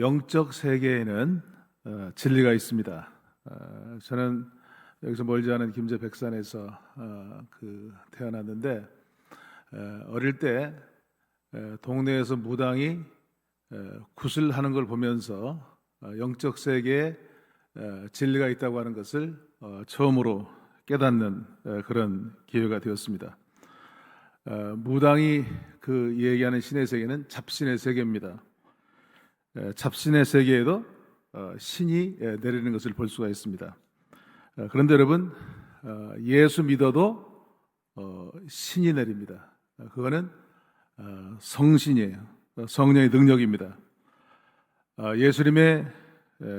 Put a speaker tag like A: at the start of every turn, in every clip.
A: 영적 세계에는 진리가 있습니다. 저는 여기서 멀지 않은 김제 백산에서 태어났는데 어릴 때 동네에서 무당이 굿을 하는 걸 보면서 영적 세계에 진리가 있다고 하는 것을 처음으로 깨닫는 그런 기회가 되었습니다. 무당이 얘기하는 신의 세계는 잡신의 세계입니다. 잡신의 세계에도 신이 내리는 것을 볼 수가 있습니다. 그런데 여러분, 예수 믿어도 신이 내립니다. 그거는 성신이에요. 성령의 능력입니다. 예수님의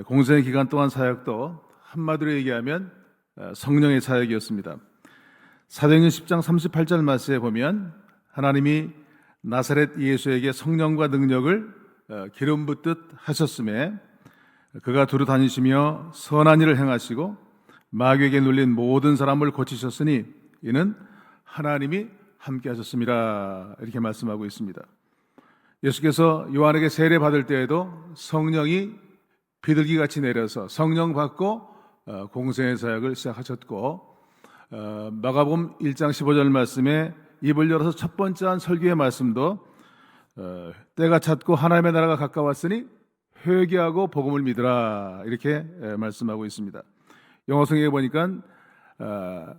A: 공생의 기간 동안 사역도 한마디로 얘기하면 성령의 사역이었습니다. 사도행전 10장 38절 말씀에 보면 하나님이 나사렛 예수에게 성령과 능력을 기름 붓듯 하셨음에 그가 두루 다니시며 선한 일을 행하시고 마귀에게 눌린 모든 사람을 고치셨으니 이는 하나님이 함께 하셨습니다. 이렇게 말씀하고 있습니다. 예수께서 요한에게 세례 받을 때에도 성령이 비둘기같이 내려서 성령 받고 공생의 사역을 시작하셨고, 마가복음 1장 15절 말씀에 입을 열어서 첫 번째 한 설교의 말씀도 때가 찼고 하나님의 나라가 가까웠으니 회개하고 복음을 믿으라, 이렇게 말씀하고 있습니다. 영어 성경에 보니까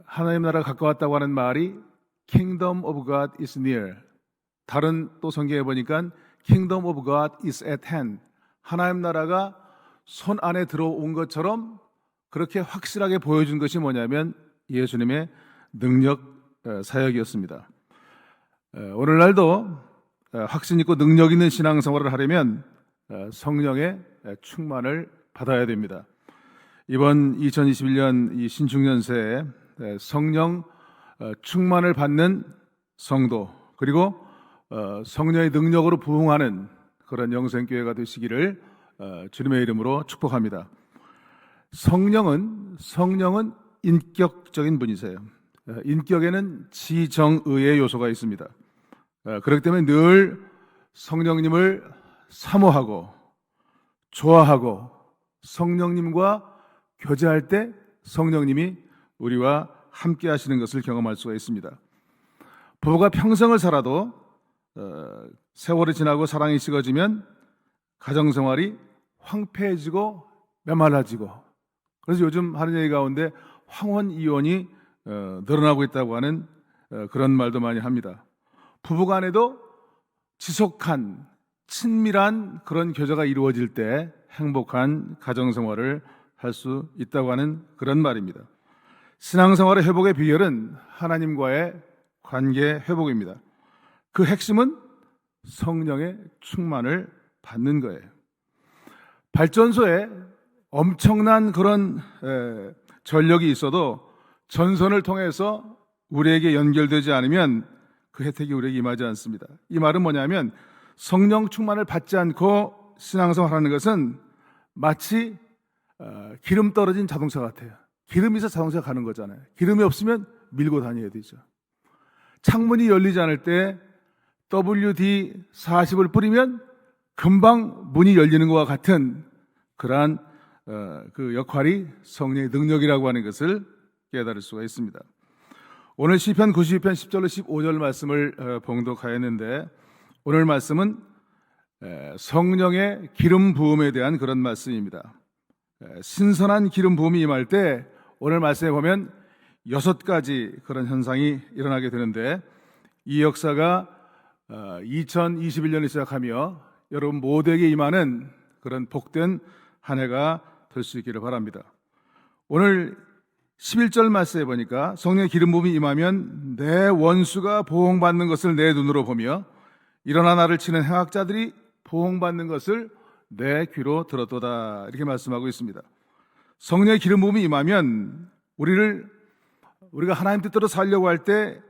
A: 하나님의 나라가 가까웠다고 하는 말이 Kingdom of God is near. 다른 또 성경에 보니까 Kingdom of God is at hand. 하나님 나라가 손 안에 들어온 것처럼 그렇게 확실하게 보여준 것이 뭐냐면 예수님의 능력 사역이었습니다. 오늘날도 확신 있고 능력 있는 신앙생활을 하려면 성령의 충만을 받아야 됩니다. 이번 2021년 이 신축년새에 성령 충만을 받는 성도, 그리고 성령의 능력으로 부흥하는 그런 영생교회가 되시기를 주님의 이름으로 축복합니다. 성령은 인격적인 분이세요. 인격에는 지정의의 요소가 있습니다. 그렇기 때문에 늘 성령님을 사모하고 좋아하고 성령님과 교제할 때 성령님이 우리와 함께 하시는 것을 경험할 수가 있습니다. 부부가 평생을 살아도 세월이 지나고 사랑이 식어지면 가정생활이 황폐해지고 메말라지고, 그래서 요즘 하는 얘기 가운데 황혼 이혼이 늘어나고 있다고 하는 그런 말도 많이 합니다. 부부간에도 지속한 친밀한 그런 교제가 이루어질 때 행복한 가정생활을 할 수 있다고 하는 그런 말입니다. 신앙생활의 회복의 비결은 하나님과의 관계 회복입니다. 그 핵심은 성령의 충만을 받는 거예요. 발전소에 엄청난 그런 전력이 있어도 전선을 통해서 우리에게 연결되지 않으면 그 혜택이 우리에게 임하지 않습니다. 이 말은 뭐냐면 성령 충만을 받지 않고 신앙생활하는 것은 마치 기름 떨어진 자동차 같아요. 기름이 있어 자동차가 가는 거잖아요. 기름이 없으면 밀고 다녀야 되죠. 창문이 열리지 않을 때 WD-40을 뿌리면 금방 문이 열리는 것과 같은 그러한 그 역할이 성령의 능력이라고 하는 것을 깨달을 수가 있습니다. 오늘 시편 92편 10절로 15절 말씀을 봉독하였는데, 오늘 말씀은 성령의 기름 부음에 대한 그런 말씀입니다. 신선한 기름 부음이 임할 때 오늘 말씀에 보면 6가지 그런 현상이 일어나게 되는데, 이 역사가 2021년을 시작하며 여러분 모두에게 임하는 그런 복된 한 해가 될 수 있기를 바랍니다. 오늘 11절 말씀에 보니까 성령의 기름 부음이 임하면 내 원수가 보응받는 것을 내 눈으로 보며 일어나 나를 치는 행악자들이 보응받는 것을 내 귀로 들었도다, 이렇게 말씀하고 있습니다. 성령의 기름 부음이 임하면 우리가 하나님 뜻대로 살려고 할 때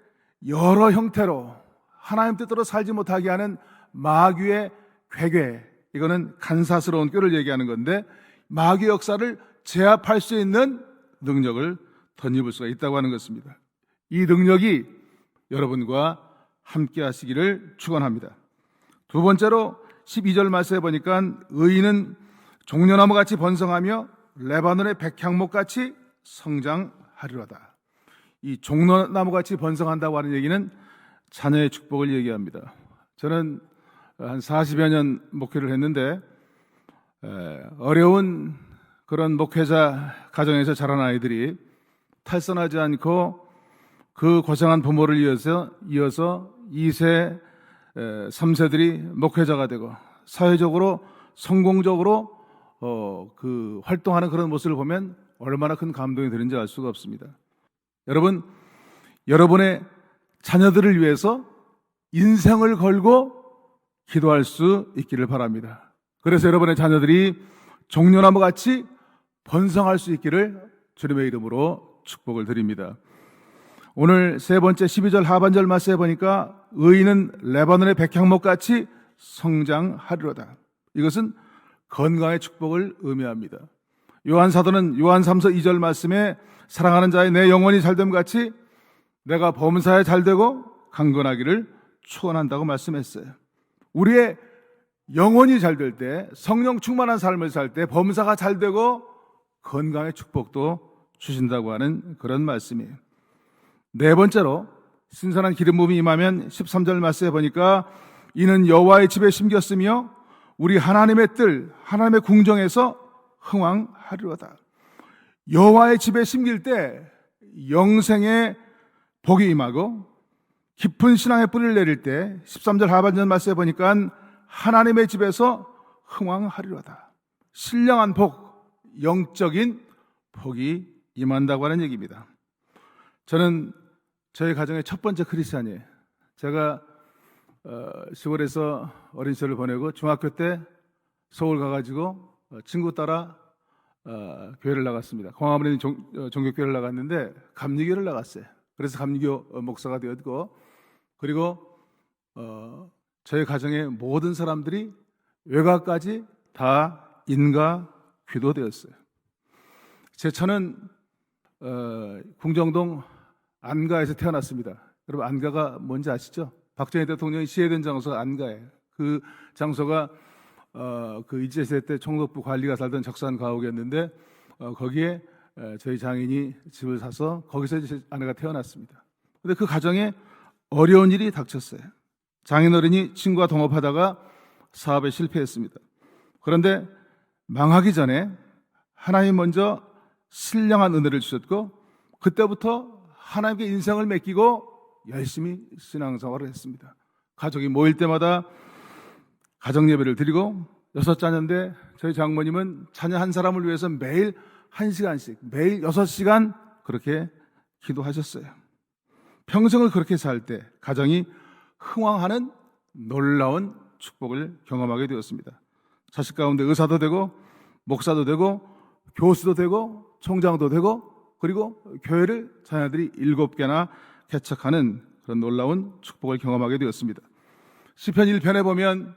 A: 여러 형태로 하나님 뜻대로 살지 못하게 하는 마귀의 괴괴, 이거는 간사스러운 꾀를 얘기하는 건데, 마귀의 역사를 제압할 수 있는 능력을 덧입을 수가 있다고 하는 것입니다. 이 능력이 여러분과 함께 하시기를 축원합니다. 두 번째로 12절 말씀에 보니까 의인은 종려나무같이 번성하며 레바논의 백향목같이 성장하리로다. 이 종려나무같이 번성한다고 하는 얘기는 자녀의 축복을 얘기합니다. 저는 한 40여 년 목회를 했는데 어려운 그런 목회자 가정에서 자란 아이들이 탈선하지 않고 그 고생한 부모를 이어서 2세, 3세들이 목회자가 되고 사회적으로 성공적으로 그 활동하는 그런 모습을 보면 얼마나 큰 감동이 드는지 알 수가 없습니다. 여러분, 여러분의 자녀들을 위해서 인생을 걸고 기도할 수 있기를 바랍니다. 그래서 여러분의 자녀들이 종려나무 같이 번성할 수 있기를 주님의 이름으로 축복을 드립니다. 오늘 세 번째 12절 하반절 말씀에 보니까 의인은 레바논의 백향목같이 성장하리로다. 이것은 건강의 축복을 의미합니다. 요한 사도는 요한 3서 2절 말씀에 사랑하는 자의 내 영혼이 잘됨 같이 내가 범사에 잘되고 강건하기를 축원한다고 말씀했어요. 우리의 영혼이 잘될 때, 성령 충만한 삶을 살 때 범사가 잘되고 건강의 축복도 주신다고 하는 그런 말씀이에요. 네 번째로 신선한 기름 부음이 임하면 13절 말씀에 보니까 이는 여호와의 집에 심겼으며 우리 하나님의 뜰, 하나님의 궁정에서 흥왕하리로다. 여호와의 집에 심길 때 영생의 복이 임하고 깊은 신앙의 뿌리를 내릴 때 13절 하반절 말씀에 보니까 하나님의 집에서 흥왕하리로다. 신령한 복, 영적인 복이 임한다고 하는 얘기입니다. 저는 저희 가정의 첫 번째 크리스찬이에요. 제가 시골에서 어린 시절을 보내고 중학교 때 서울 가가지고 친구 따라 교회를 나갔습니다. 광화문에 있는 종교교회를 나갔는데 감리교를 나갔어요. 그래서 감리교 목사가 되었고, 그리고 저희 가정의 모든 사람들이 외가까지 다 인가 귀도되었어요. 제 처는 궁정동 안가에서 태어났습니다. 여러분, 안가가 뭔지 아시죠? 박정희 대통령이 시해된 장소가 안가예요. 그 장소가 그 일제시대 때 총독부 관리가 살던 적산 가옥이었는데 거기에 저희 장인이 집을 사서 거기서 제 아내가 태어났습니다. 그런데 그 가정에 어려운 일이 닥쳤어요. 장인어른이 친구와 동업하다가 사업에 실패했습니다. 그런데 망하기 전에 하나님 먼저 신령한 은혜를 주셨고, 그때부터 하나님께 인생을 맡기고 열심히 신앙생활을 했습니다. 가족이 모일 때마다 가정 예배를 드리고, 6자녀인데 저희 장모님은 자녀 한 사람을 위해서 매일 1시간씩, 매일 6시간 그렇게 기도하셨어요. 평생을 그렇게 살 때 가정이 흥왕하는 놀라운 축복을 경험하게 되었습니다. 자식 가운데 의사도 되고 목사도 되고 교수도 되고 총장도 되고, 그리고 교회를 자녀들이 7개나 개척하는 그런 놀라운 축복을 경험하게 되었습니다. 시편 1편에 보면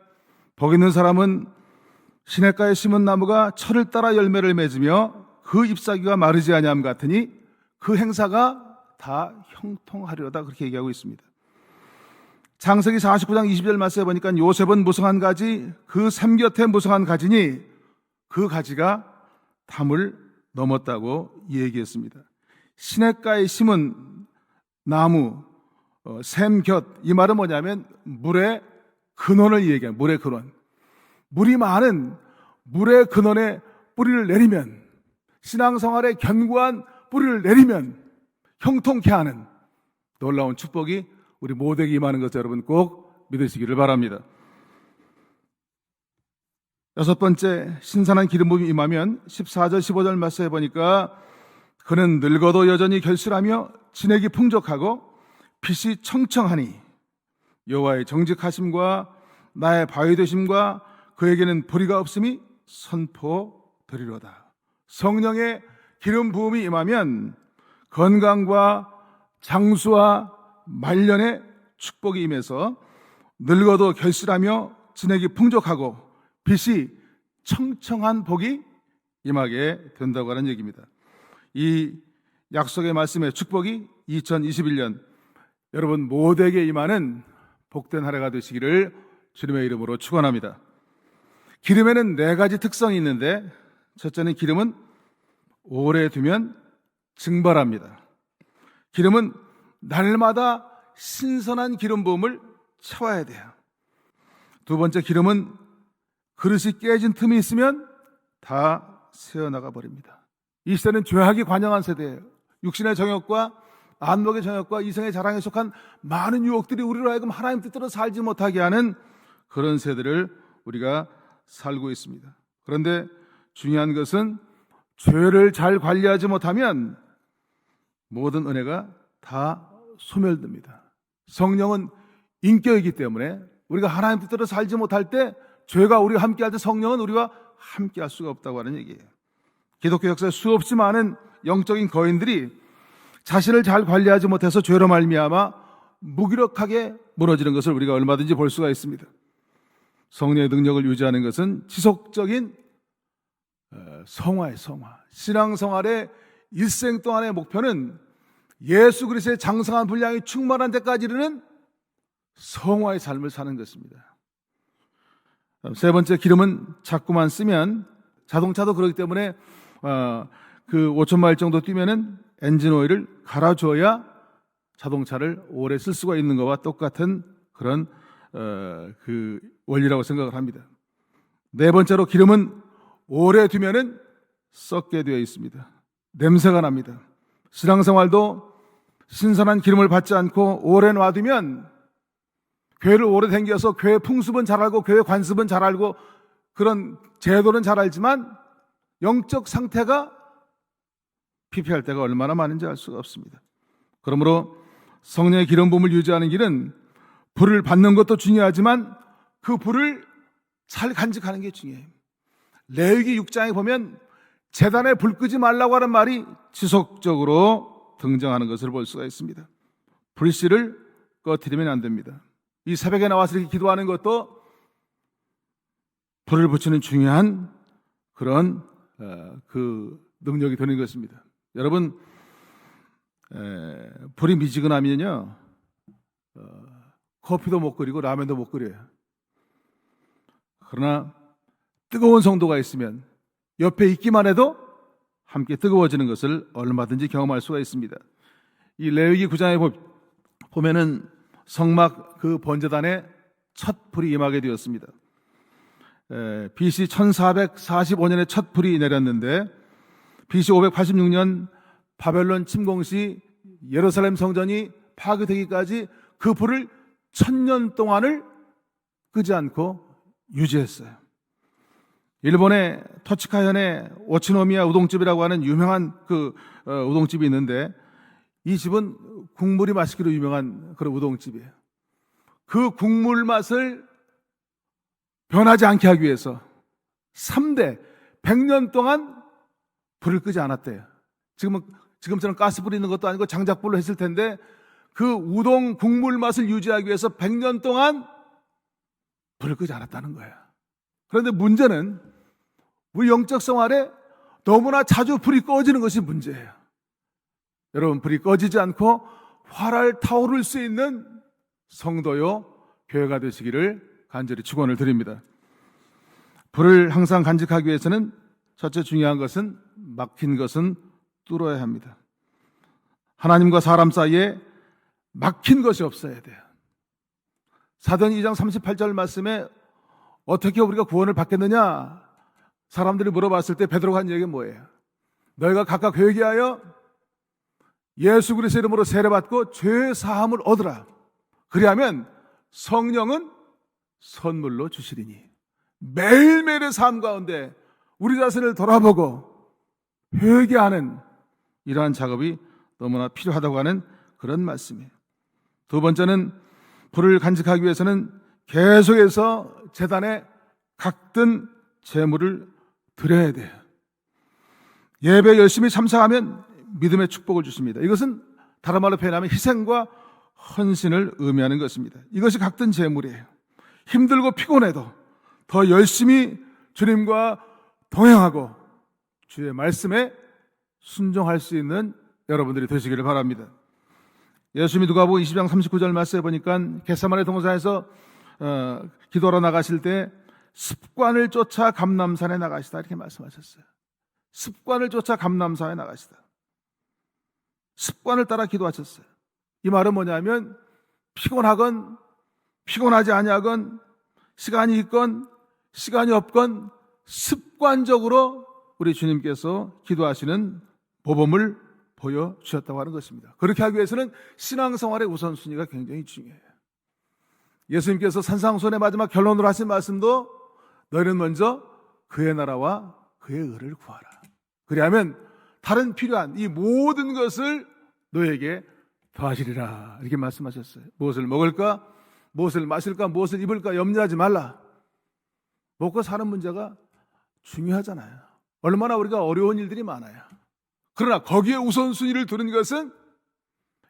A: 복 있는 사람은 시냇가에 심은 나무가 철을 따라 열매를 맺으며 그 잎사귀가 마르지 아니함 같으니 그 행사가 다 형통하리로다, 그렇게 얘기하고 있습니다. 창세기 49장 20절 말씀에 보니까 요셉은 무성한 가지, 그 샘 곁에 무성한 가지니 그 가지가 담을 넘었다고 얘기했습니다. 시냇가에 심은 나무, 샘 곁, 이 말은 뭐냐면 물의 근원을 얘기해요. 물의 근원. 물이 많은 물의 근원에 뿌리를 내리면, 신앙생활에 견고한 뿌리를 내리면 형통케 하는 놀라운 축복이 우리 모두에게 임하는 것을 여러분 꼭 믿으시기를 바랍니다. 6번째, 신선한 기름 부음이 임하면 14절 15절 말씀에 보니까 그는 늙어도 여전히 결실하며 진액이 풍족하고 빛이 청청하니 여호와의 정직하심과 나의 바위 되심과 그에게는 불의가 없음이 선포되리로다. 성령의 기름 부음이 임하면 건강과 장수와 말년의 축복이 임해서 늙어도 결실하며 진액이 풍족하고 빛이 청청한 복이 임하게 된다고 하는 얘기입니다. 이 약속의 말씀의 축복이 2021년 여러분 모두에게 임하는 복된 한 해가 되시기를 주님의 이름으로 축원합니다. 기름에는 4가지 특성이 있는데, 첫째는 기름은 오래 두면 증발합니다. 기름은 날마다 신선한 기름 부음을 채워야 돼요. 두 번째, 기름은 그릇이 깨진 틈이 있으면 다 새어나가 버립니다. 이 시대는 죄악이 관영한 세대예요. 육신의 정욕과 안목의 정욕과 이성의 자랑에 속한 많은 유혹들이 우리로 하여금 하나님 뜻대로 살지 못하게 하는 그런 세대를 우리가 살고 있습니다. 그런데 중요한 것은 죄를 잘 관리하지 못하면 모든 은혜가 다 소멸됩니다. 성령은 인격이기 때문에 우리가 하나님 뜻대로 살지 못할 때, 죄가 우리와 함께할 때 성령은 우리와 함께할 수가 없다고 하는 얘기예요. 기독교 역사에 수없이 많은 영적인 거인들이 자신을 잘 관리하지 못해서 죄로 말미암아 무기력하게 무너지는 것을 우리가 얼마든지 볼 수가 있습니다. 성령의 능력을 유지하는 것은 지속적인 성화의 성화. 신앙생활의 일생 동안의 목표는 예수 그리스도의 장성한 분량이 충만한 데까지 이르는 성화의 삶을 사는 것입니다. 세 번째, 기름은 자꾸만 쓰면, 자동차도 그렇기 때문에 그 5,000마일 정도 뛰면은 엔진 오일을 갈아줘야 자동차를 오래 쓸 수가 있는 것과 똑같은 그런 그 원리라고 생각을 합니다. 네 번째로, 기름은 오래 두면은 썩게 되어 있습니다. 냄새가 납니다. 신앙생활도 신선한 기름을 받지 않고 오래 놔두면, 교회를 오래 다녀서 교회 풍습은 잘 알고 교회 관습은 잘 알고 그런 제도는 잘 알지만 영적 상태가 피폐할 때가 얼마나 많은지 알 수가 없습니다. 그러므로 성령의 기름 부음을 유지하는 길은 불을 받는 것도 중요하지만 그 불을 잘 간직하는 게 중요해요. 레위기 6장에 보면 제단에 불 끄지 말라고 하는 말이 지속적으로 등장하는 것을 볼 수가 있습니다. 불씨를 꺼뜨리면 안 됩니다. 이 새벽에 나와서 이렇게 기도하는 것도 불을 붙이는 중요한 그런 그 능력이 되는 것입니다. 여러분, 불이 미지근하면요, 커피도 못 끓이고 라면도 못 끓여요. 그러나 뜨거운 성도가 있으면 옆에 있기만 해도 함께 뜨거워지는 것을 얼마든지 경험할 수가 있습니다. 이 레위기 9장에 보면은 성막 그 번제단에 첫 불이 임하게 되었습니다. BC 1445년에 첫 불이 내렸는데, BC 586년 바벨론 침공 시 예루살렘 성전이 파괴되기까지 그 불을 1000년 동안을 끄지 않고 유지했어요. 일본의 토치카현의 오치노미야 우동집이라고 하는 유명한 그 우동집이 있는데, 이 집은 국물이 맛있기로 유명한 그런 우동집이에요. 그 국물 맛을 변하지 않게 하기 위해서 3대 100년 동안 불을 끄지 않았대요. 지금처럼 가스불이 있는 것도 아니고 장작불로 했을 텐데, 그 우동 국물 맛을 유지하기 위해서 100년 동안 불을 끄지 않았다는 거예요. 그런데 문제는 우리 영적 생활에 너무나 자주 불이 꺼지는 것이 문제예요. 여러분, 불이 꺼지지 않고 활활 타오를 수 있는 성도요 교회가 되시기를 간절히 축원을 드립니다. 불을 항상 간직하기 위해서는 첫째 중요한 것은 막힌 것은 뚫어야 합니다. 하나님과 사람 사이에 막힌 것이 없어야 돼요. 사도행 2장 38절 말씀에 어떻게 우리가 구원을 받겠느냐 사람들이 물어봤을 때 베드로가 한 얘기가 뭐예요? 너희가 각각 회개하여 예수 그리스도 이름으로 세례받고 죄 사함을 얻으라. 그리하면 성령은 선물로 주시리니. 매일매일의 삶 가운데 우리 자신을 돌아보고 회개하는 이러한 작업이 너무나 필요하다고 하는 그런 말씀이에요. 두 번째는 불을 간직하기 위해서는 계속해서 제단에 각든 제물을 드려야 돼요. 예배 열심히 참석하면 믿음의 축복을 주십니다. 이것은 다른 말로 표현하면 희생과 헌신을 의미하는 것입니다. 이것이 각든 제물이에요. 힘들고 피곤해도 더 열심히 주님과 동행하고 주의 말씀에 순종할 수 있는 여러분들이 되시기를 바랍니다. 예수님이 누가복음 20장 39절 말씀에 보니까 겟세마네 동산에서 기도하러 나가실 때 습관을 쫓아 감람산에 나가시다 이렇게 말씀하셨어요. 습관을 쫓아 감람산에 나가시다. 습관을 따라 기도하셨어요. 이 말은 뭐냐면 피곤하건 피곤하지 아니하건 시간이 있건 시간이 없건 습관적으로 우리 주님께서 기도하시는 모범을 보여주셨다고 하는 것입니다. 그렇게 하기 위해서는 신앙생활의 우선순위가 굉장히 중요해요. 예수님께서 산상수훈의 마지막 결론으로 하신 말씀도 너희는 먼저 그의 나라와 그의 의를 구하라. 그리하면 다른 필요한 이 모든 것을 너에게 더하시리라 이렇게 말씀하셨어요. 무엇을 먹을까? 무엇을 마실까? 무엇을 입을까? 염려하지 말라. 먹고 사는 문제가 중요하잖아요. 얼마나 우리가 어려운 일들이 많아요. 그러나 거기에 우선순위를 두는 것은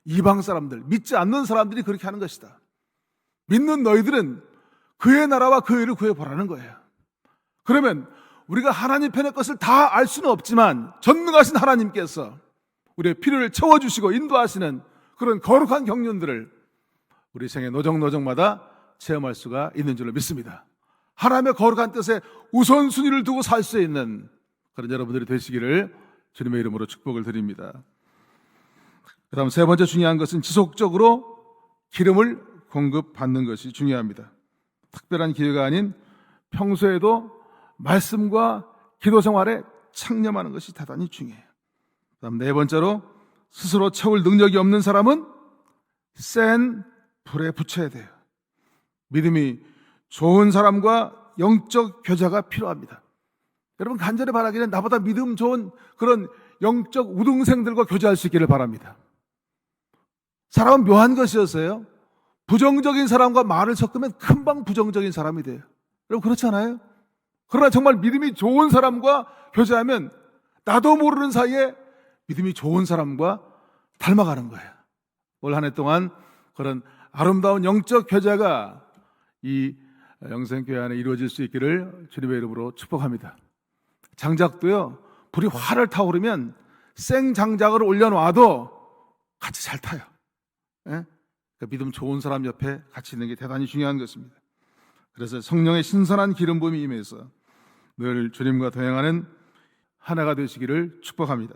A: 이방 사람들, 믿지 않는 사람들이 그렇게 하는 것이다. 믿는 너희들은 그의 나라와 그의 의를 구해보라는 거예요. 그러면 우리가 하나님 편의 것을 다 알 수는 없지만 전능하신 하나님께서 우리의 필요를 채워주시고 인도하시는 그런 거룩한 경륜들을 우리 생의 노정노정마다 체험할 수가 있는 줄로 믿습니다. 하나님의 거룩한 뜻에 우선순위를 두고 살 수 있는 그런 여러분들이 되시기를 주님의 이름으로 축복을 드립니다. 그 다음 세 번째 중요한 것은 지속적으로 기름을 공급받는 것이 중요합니다. 특별한 기회가 아닌 평소에도 말씀과 기도 생활에 창념하는 것이 대단히 중요해요. 그 다음 네 번째로 스스로 채울 능력이 없는 사람은 센 불에 붙여야 돼요. 믿음이 좋은 사람과 영적 교제가 필요합니다. 여러분 간절히 바라기는 나보다 믿음 좋은 그런 영적 우등생들과 교제할 수 있기를 바랍니다. 사람은 묘한 것이었어요. 부정적인 사람과 말을 섞으면 금방 부정적인 사람이 돼요. 여러분 그렇지 않아요? 그러나 정말 믿음이 좋은 사람과 교제하면 나도 모르는 사이에 믿음이 좋은 사람과 닮아가는 거예요. 올 한 해 동안 그런 아름다운 영적 교제가 이 영생교회 안에 이루어질 수 있기를 주님의 이름으로 축복합니다. 장작도요, 불이 활을 타오르면 생장작을 올려놔도 같이 잘 타요. 예? 그러니까 믿음 좋은 사람 옆에 같이 있는 게 대단히 중요한 것입니다. 그래서 성령의 신선한 기름 부음이 임해서 늘 주님과 동행하는 한 해가 되시기를 축복합니다.